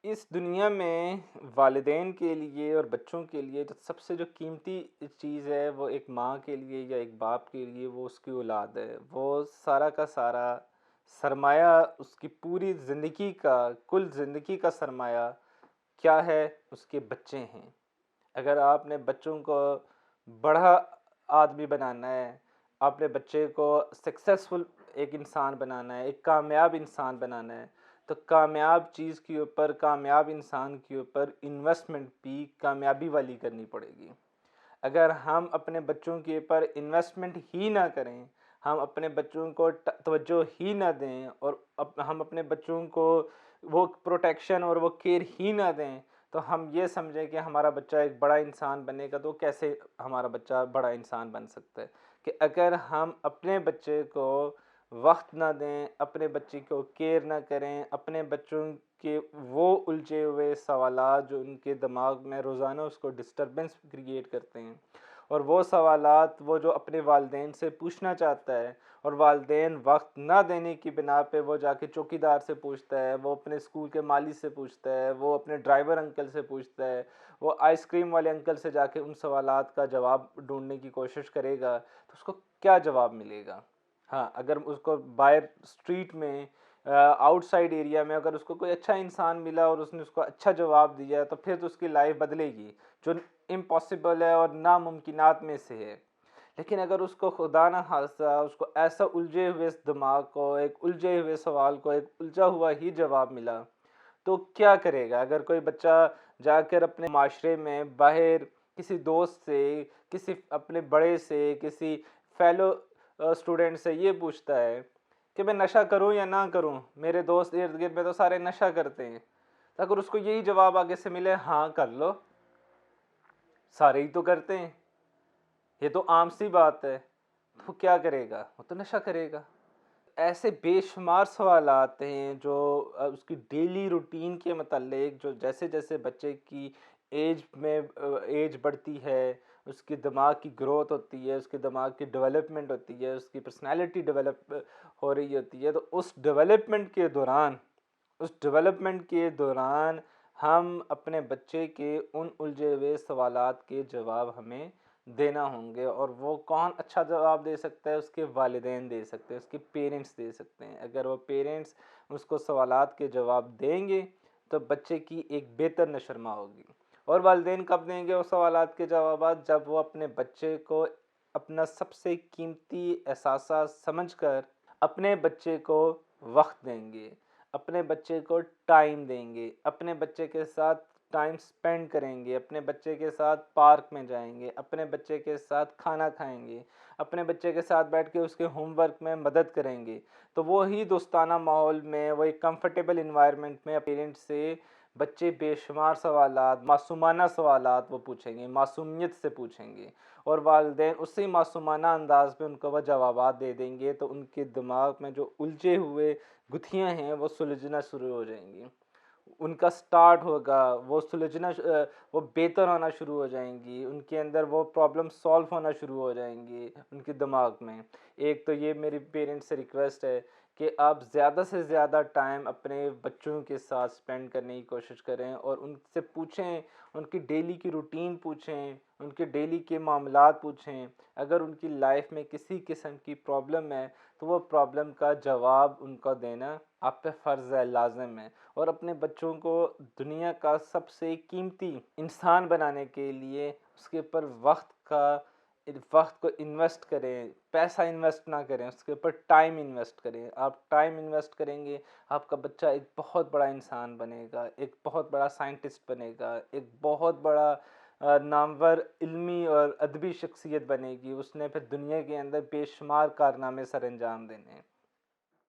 इस दुनिया में वालिदैन के लिए और बच्चों के लिए जो सबसे जो कीमती चीज़ है वो एक माँ के लिए या एक बाप के लिए वो उसकी औलाद है। वो सारा का सारा सरमाया उसकी पूरी ज़िंदगी का कुल ज़िंदगी का सरमाया क्या है? उसके बच्चे हैं। अगर आपने बच्चों को बड़ा आदमी बनाना है, आपने बच्चे को सक्सेसफुल एक इंसान बनाना है, एक कामयाब इंसान बनाना है, तो कामयाब चीज़ के ऊपर, कामयाब इंसान के ऊपर इन्वेस्टमेंट भी कामयाबी वाली करनी पड़ेगी। अगर हम अपने बच्चों के ऊपर इन्वेस्टमेंट ही ना करें, हम अपने बच्चों को तवज्जो ही ना दें और हम अपने बच्चों को वो प्रोटेक्शन और वो केयर ही ना दें, तो हम ये समझें कि हमारा बच्चा एक बड़ा इंसान बनेगा। तो कैसे हमारा बच्चा बड़ा इंसान बन सकता है? कि अगर हम अपने बच्चे को वक्त ना दें, अपने बच्चे को केयर ना करें, अपने बच्चों के वो उलझे हुए सवालात जो उनके दिमाग में रोज़ाना उसको डिस्टरबेंस क्रिएट करते हैं, और वो सवालात वो जो अपने वालदेन से पूछना चाहता है और वालदेन वक्त ना देने की बिना पे वो जाके चौकीदार से पूछता है, वो अपने स्कूल के माली से पूछता है, वो अपने ड्राइवर अंकल से पूछता है, वो आइसक्रीम वाले अंकल से जाके उन सवालात का जवाब ढूंढने की कोशिश करेगा, तो उसको क्या जवाब मिलेगा? हाँ, अगर उसको बाहर स्ट्रीट में आउटसाइड एरिया में अगर उसको कोई अच्छा इंसान मिला और उसने उसको अच्छा जवाब दिया, तो फिर तो उसकी लाइफ बदलेगी, जो इम्पॉसिबल है और नामुमकिनात में से है। लेकिन अगर उसको खुदा ना खास्ता उसको ऐसा उलझे हुए दिमाग को, एक उलझे हुए सवाल को एक उलझा हुआ ही जवाब मिला, तो क्या करेगा? अगर कोई बच्चा जाकर अपने माशरे में बाहर किसी दोस्त से, किसी अपने बड़े से, किसी फेलो स्टूडेंट से ये पूछता है कि मैं नशा करूं या ना करूं, मेरे दोस्त इर्द गिर्द में तो सारे नशा करते हैं, तो अगर उसको यही जवाब आगे से मिले, हाँ कर लो, सारे ही तो करते हैं, ये तो आम सी बात है, तो क्या करेगा? वो तो नशा करेगा। ऐसे बेशुमार सवाल आते हैं जो उसकी डेली रूटीन के मतलब, जो जैसे जैसे बच्चे की एज बढ़ती है, उसके दिमाग की ग्रोथ होती है, उसके दिमाग की डेवलपमेंट होती है, उसकी पर्सनालिटी डेवलप हो रही होती है, तो उस डेवलपमेंट के दौरान हम अपने बच्चे के उन उलझे हुए सवालात के जवाब हमें देना होंगे। और वो कौन अच्छा जवाब दे सकता है? उसके वालिदैन दे सकते हैं, उसके पेरेंट्स दे सकते हैं। अगर वो पेरेंट्स उसको सवालात के जवाब देंगे, तो बच्चे की एक बेहतर नशरमा होगी। और वालिदैन कब देंगे वो सवालात के जवाब? जब वो अपने बच्चे को अपना सबसे कीमती एहसासा समझकर अपने बच्चे को वक्त देंगे, अपने बच्चे को टाइम देंगे, अपने बच्चे के साथ टाइम स्पेंड करेंगे, अपने बच्चे के साथ पार्क में जाएंगे, अपने बच्चे के साथ खाना खाएंगे, अपने बच्चे के साथ बैठ के उसके होमवर्क में मदद करेंगे, तो वो ही दोस्ताना माहौल में, वो एक कंफर्टेबल इन्वायरमेंट में पेरेंट्स से बच्चे बेशुमार सवालात, मासूमाना सवालात वो पूछेंगे, मासूमियत से पूछेंगे, और वालिदैन उसी मासूमाना अंदाज में उनको वह जवाबात दे देंगे, तो उनके दिमाग में जो उलझे हुए गुत्थियां हैं वो सुलझना शुरू हो जाएंगी, उनका स्टार्ट होगा, वो वो बेहतर होना शुरू हो जाएंगी, उनके अंदर वो प्रॉब्लम सॉल्व होना शुरू हो जाएंगी उनके दिमाग में। एक तो ये मेरी पेरेंट्स से रिक्वेस्ट है कि आप ज़्यादा से ज़्यादा टाइम अपने बच्चों के साथ स्पेंड करने की कोशिश करें और उनसे पूछें, उनकी डेली की रूटीन पूछें, उनके डेली के मामलात पूछें। अगर उनकी लाइफ में किसी किस्म की प्रॉब्लम है, तो वो प्रॉब्लम का जवाब उनको देना आप पे फ़र्ज़ है, लाज़िम है। और अपने बच्चों को दुनिया का सबसे कीमती इंसान बनाने के लिए उसके ऊपर वक्त को इन्वेस्ट करें, पैसा इन्वेस्ट ना करें, उसके ऊपर टाइम इन्वेस्ट करें। आप टाइम इन्वेस्ट करेंगे, आपका बच्चा एक बहुत बड़ा इंसान बनेगा, एक बहुत बड़ा साइंटिस्ट बनेगा, एक बहुत बड़ा नामवर इल्मी और अदबी शख्सियत बनेगी। उसने फिर दुनिया के अंदर बेशुमार कारनामे सर अंजाम देने हैं।